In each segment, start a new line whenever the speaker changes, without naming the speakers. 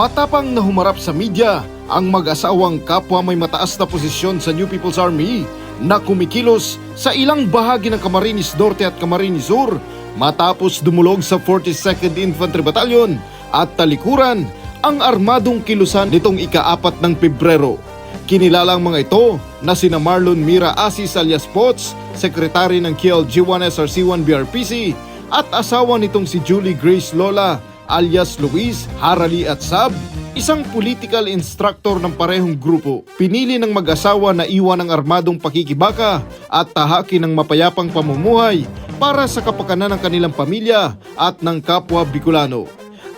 Matapang na humarap sa media ang mag-asawang kapwa may mataas na posisyon sa New People's Army na kumikilos sa ilang bahagi ng Camarines Norte at Camarines Sur matapos dumulog sa 42nd Infantry Battalion at talikuran ang armadong kilusan nitong ika-4 ng Pebrero. Kinilalang mga ito na sina Marlon Mira Asis alias Potts, sekretary ng KLG-1 SRC-1 BRPC at asawa nitong si Julie Grace Lola alias Luis, Harali at Sab, isang political instructor ng parehong grupo. Pinili ng mag-asawa na iwan ang armadong pakikibaka at tahaki ng mapayapang pamumuhay para sa kapakanan ng kanilang pamilya at ng kapwa Bicolano.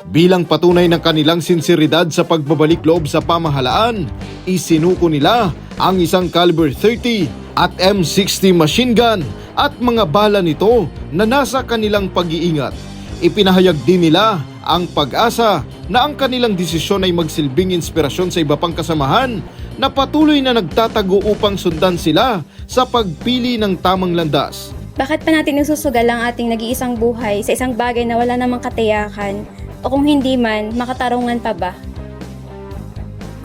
Bilang patunay ng kanilang sinseridad sa pagbabalik loob sa pamahalaan, isinuko nila ang isang caliber 30 at M60 machine gun at mga bala nito na nasa kanilang pag-iingat. Ipinahayag din nila ang pag-asa na ang kanilang desisyon ay magsilbing inspirasyon sa iba pang kasamahan na patuloy na nagtatago upang sundan sila sa pagpili ng tamang landas.
Bakit pa natin isusugal ang ating nag-iisang buhay sa isang bagay na wala namang katiyakan o kung hindi man, makatarungan pa ba?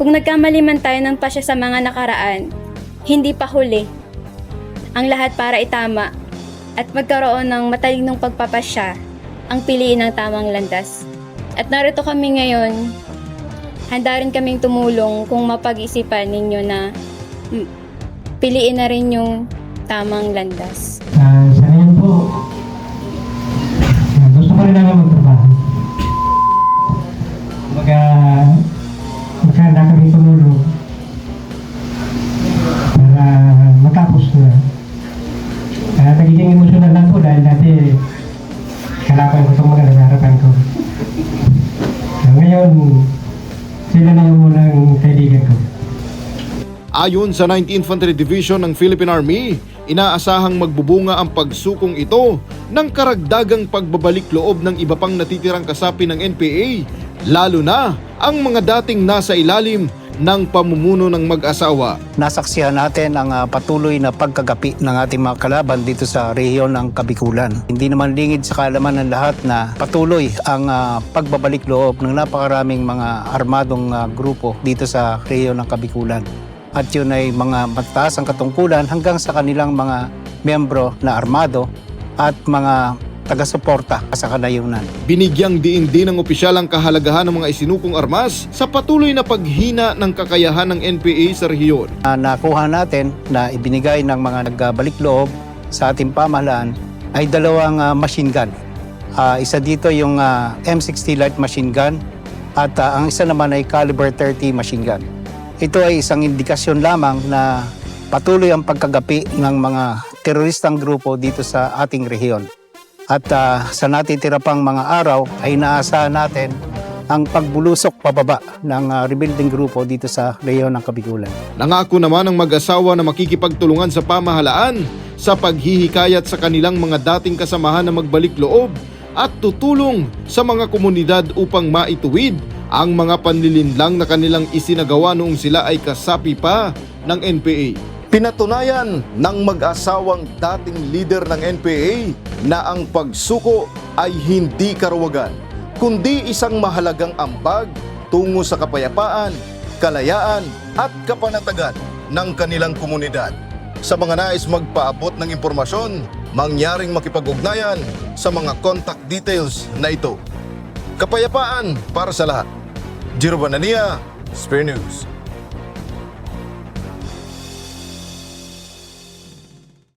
Kung nagkamali man tayo ng pasya sa mga nakaraan, hindi pa huli. Ang lahat para itama at magkaroon ng matalinong pagpapasya ang piliin ng tamang landas. At narito kami ngayon, handa rin kaming tumulong kung mapag-isipan ninyo na piliin na rin yung tamang landas.
Sa ngayon po, gusto ko rin naman magtrabaho. Maghanda kami tumulong para matapos na. Nagiging emosyonal lang po dahil dati kalaban ko itong mga nangarapan ko. Ngayon, sila na yung munang kaibigan ko.
Ayon sa 9th Infantry Division ng Philippine Army, inaasahang magbubunga ang pagsukong ito ng karagdagang pagbabalik loob ng iba pang natitirang kasapi ng NPA, lalo na ang mga dating nasa ilalim ng pamumuno ng mag-asawa.
Nasaksihan natin ang patuloy na pagkagapi ng ating mga kalaban dito sa rehiyon ng Kabikulan. Hindi naman lingid sa kaalaman ng lahat na patuloy ang pagbabalik loob ng napakaraming mga armadong grupo dito sa rehiyon ng Kabikulan. At yun ay mga mataas ang katungkulan hanggang sa kanilang mga miyembro na armado at mga taga-suporta sa kanayunan.
Binigyang diin din ng opisyal ang kahalagahan ng mga isinukong armas sa patuloy na paghina ng kakayahan ng NPA sa rehiyon.
Nakuha natin na ibinigay ng mga nagbalik loob sa ating pamahalaan ay dalawang machine gun. Isa dito yung M60 light machine gun at ang isa naman ay caliber 30 machine gun. Ito ay isang indikasyon lamang na patuloy ang pagkagapi ng mga teroristang grupo dito sa ating rehiyon. At sa natitira pang mga araw ay inaasahan natin ang pagbulusok pababa ng rebuilding grupo dito sa rehiyon ng Kabikulan.
Nangako naman ang mag-asawa na makikipagtulungan sa pamahalaan sa paghihikayat sa kanilang mga dating kasamahan na magbalik loob at tutulong sa mga komunidad upang maituwid ang mga panlilinlang na kanilang isinagawa noong sila ay kasapi pa ng NPA. Pinatunayan ng mag-asawang dating leader ng NPA na ang pagsuko ay hindi karawagan, kundi isang mahalagang ambag tungo sa kapayapaan, kalayaan at kapanatagan ng kanilang komunidad. Sa mga nais magpaabot ng impormasyon, mangyaring makipag-ugnayan sa mga contact details na ito. Kapayapaan para sa lahat. Jiro Banania, Spare News.